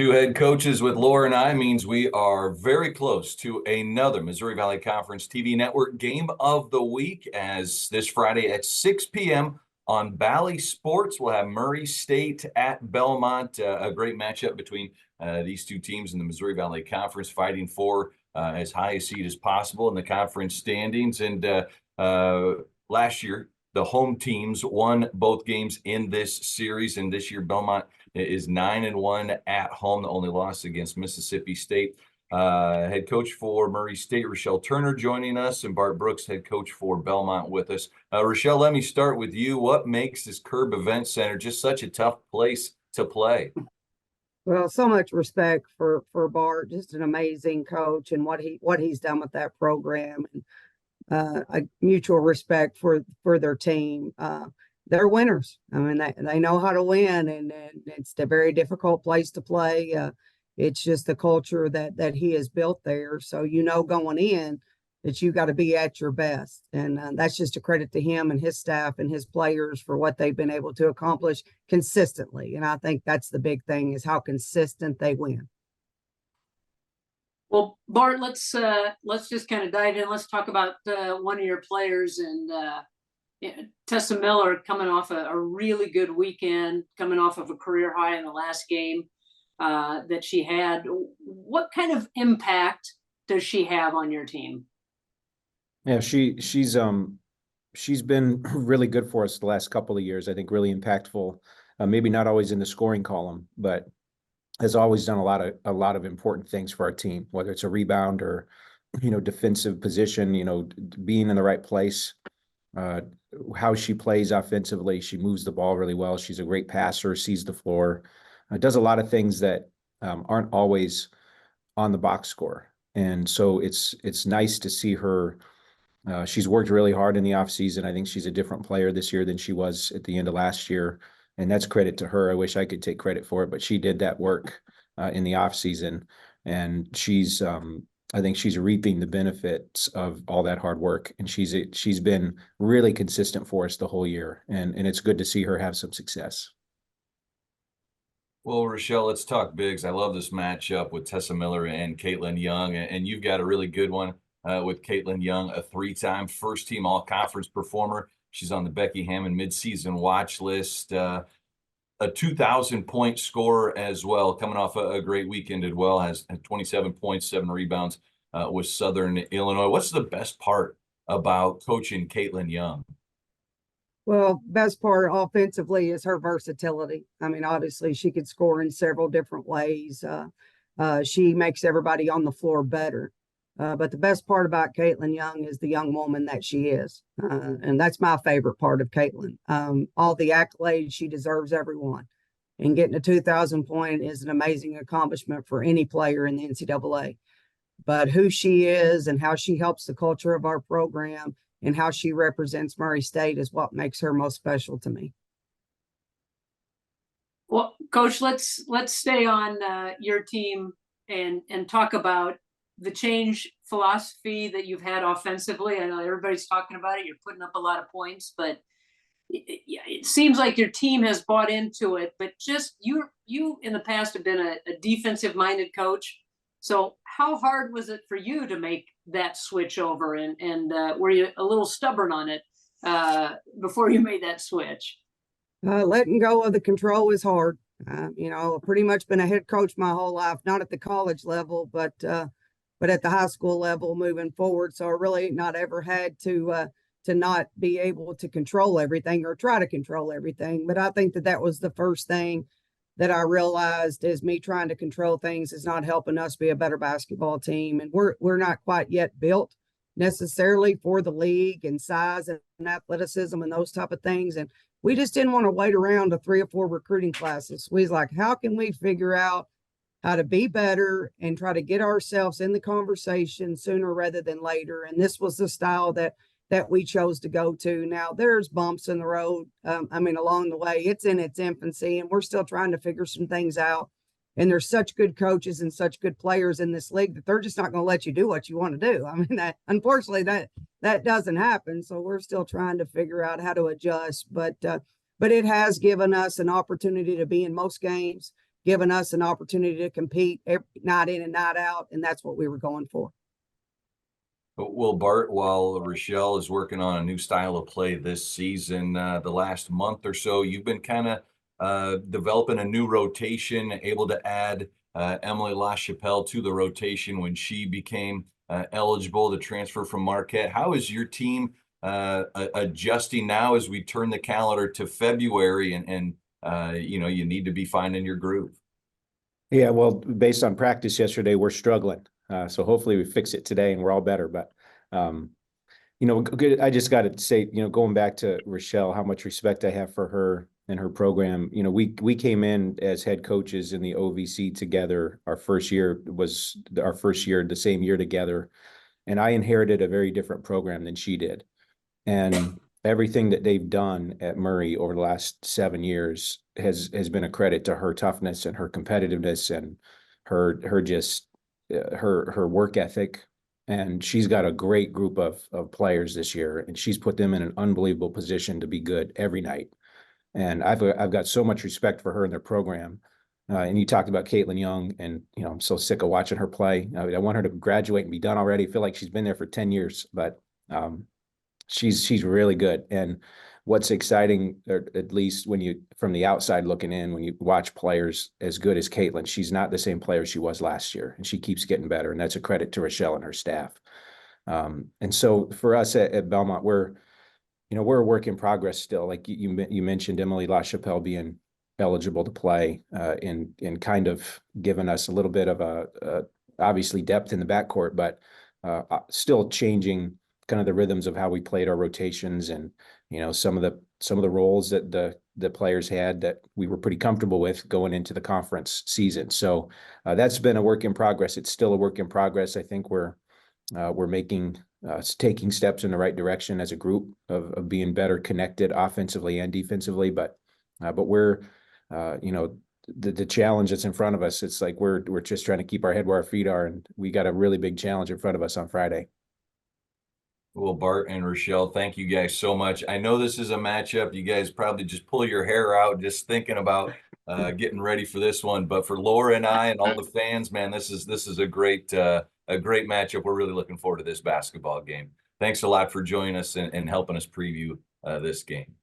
Two head coaches with Laura and I means we are very close to another Missouri Valley Conference TV Network game of the week, as this Friday at 6 p.m. on Bally Sports, we'll have Murray State at Belmont, a great matchup between these two teams in the Missouri Valley Conference, fighting for as high a seed as possible in the conference standings. And last year, the home teams won both games in this series, and this year Belmont is 9-1 at home. The only loss against Mississippi State. Head coach for Murray State, Rechelle Turner, joining us, and Bart Brooks, head coach for Belmont, with us. Rechelle, let me start with you. What makes this Curb Event Center just such a tough place to play? Well, so much respect for Bart, just an amazing coach, and what he's done with that program, and a mutual respect for their team. They're winners. I mean, they know how to win, and it's a very difficult place to play. It's just the culture that he has built there. So, going in that you got to be at your best. And that's just a credit to him and his staff and his players for what they've been able to accomplish consistently. And I think that's the big thing, is how consistent they win. Well, Bart, let's just kind of dive in. Let's talk about one of your players, and Tessa Miller, coming off a really good weekend, coming off of a career high in the last game that she had. What kind of impact does she have on your team? Yeah, she's been really good for us the last couple of years. I think really impactful. Maybe not always in the scoring column, but has always done a lot of important things for our team, whether it's a rebound or defensive position, being in the right place. How she plays offensively, she moves the ball really well. She's a great passer, sees the floor, does a lot of things that aren't always on the box score. And so it's nice to see her. She's worked really hard in the offseason. I think she's a different player this year than she was at the end of last year. And that's credit to her. I wish I could take credit for it, but she did that work in the offseason. And I think she's reaping the benefits of all that hard work. And she's been really consistent for us the whole year. And it's good to see her have some success. Well, Rechelle, let's talk bigs. I love this matchup with Tessa Miller and Caitlin Young, and you've got a really good one with Caitlin Young, a three-time first-team all-conference performer. She's on the Becky Hammond midseason watch list, a 2,000-point scorer as well, coming off a great weekend as well, has 27 points, 7 rebounds with Southern Illinois. What's the best part about coaching Caitlin Young? Well, best part offensively is her versatility. I mean, obviously she could score in several different ways. She makes everybody on the floor better. But the best part about Caitlin Young is the young woman that she is. And that's my favorite part of Caitlin. All the accolades, she deserves everyone. And getting a 2,000 point is an amazing accomplishment for any player in the NCAA. But who she is and how she helps the culture of our program and how she represents Murray State is what makes her most special to me. Well, Coach, let's stay on your team and talk about the change philosophy that you've had offensively. I know everybody's talking about it. You're putting up a lot of points, but it seems like your team has bought into it. But just you in the past have been a defensive-minded coach. So how hard was it for you to make that switch over, and were you a little stubborn on it before you made that switch? Letting go of the control is hard. I've pretty much been a head coach my whole life, not at the college level, but at the high school level moving forward. So I really not ever had to not be able to control everything or try to control everything. But I think that was the first thing that I realized, is me trying to control things is not helping us be a better basketball team. And we're not quite yet built necessarily for the league and size and athleticism and those type of things. And we just didn't want to wait around to 3 or 4 recruiting classes. We was like, how can we figure out how to be better and try to get ourselves in the conversation sooner rather than later? And this was the style that we chose to go to. Now there's bumps in the road. Along the way, it's in its infancy, and we're still trying to figure some things out. And there's such good coaches and such good players in this league that they're just not going to let you do what you want to do. Unfortunately, that doesn't happen. So we're still trying to figure out how to adjust, but it has given us an opportunity to be in most games, given us an opportunity to compete every night in and night out. And that's what we were going for. Well, Bart, while Rechelle is working on a new style of play this season, the last month or so, you've been kind of developing a new rotation, able to add Emily LaChapelle to the rotation when she became eligible to transfer from Marquette. How is your team adjusting now as we turn the calendar to February and you need to be finding your groove? Yeah, well, based on practice yesterday, we're struggling. So hopefully we fix it today and we're all better. But, good. I just got to say, going back to Rechelle, how much respect I have for her and her program. We came in as head coaches in the OVC together. Our first year was our first year, the same year together. And I inherited a very different program than she did. And everything that they've done at Murray over the last 7 years has been a credit to her toughness and her competitiveness and her just her work ethic. And she's got a great group of players this year, and she's put them in an unbelievable position to be good every night. And I've got so much respect for her and their program. And you talked about Caitlin Young, and I'm so sick of watching her play. I want her to graduate and be done already. I feel like she's been there for 10 years, but she's really good. And what's exciting, or at least when you from the outside looking in, when you watch players as good as Caitlin, she's not the same player she was last year, and she keeps getting better. And that's a credit to Rechelle and her staff. And so for us at Belmont, we're a work in progress still. Like you mentioned, Emily LaChapelle being eligible to play, and kind of giving us a little bit of a obviously depth in the backcourt, but still changing kind of the rhythms of how we played our rotations, and some of the roles that the players had that we were pretty comfortable with going into the conference season. So that's been a work in progress. It's still a work in progress. I think we're taking steps in the right direction as a group of being better connected offensively and defensively. But we're the challenge that's in front of us. It's like we're just trying to keep our head where our feet are, and we got a really big challenge in front of us on Friday. Well, Bart and Rechelle, thank you guys so much. I know this is a matchup. You guys probably just pull your hair out just thinking about getting ready for this one. But for Laura and I and all the fans, man, this is a great matchup. We're really looking forward to this basketball game. Thanks a lot for joining us and helping us preview this game.